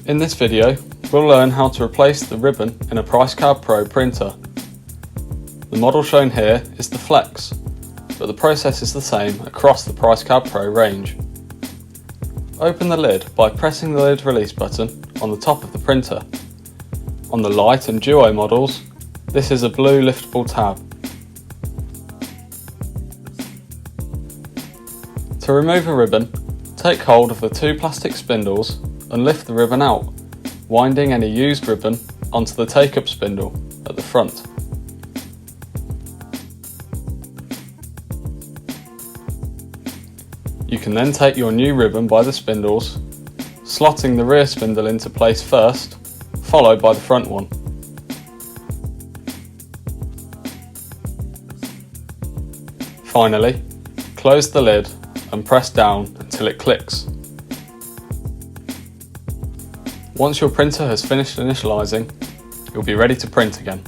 In this video, we'll learn how to replace the ribbon in a PriceCardPro printer. The model shown here is the Flex, but the process is the same across the PriceCardPro range. Open the lid by pressing the lid release button on the top of the printer. On the Lite and Duo models, this is a blue liftable tab. To remove a ribbon, take hold of the two plastic spindles and lift the ribbon out, winding any used ribbon onto the take-up spindle at the front. You can then take your new ribbon by the spindles, slotting the rear spindle into place first, followed by the front one. Finally, close the lid and press down until it clicks. Once your printer has finished initializing, you'll be ready to print again.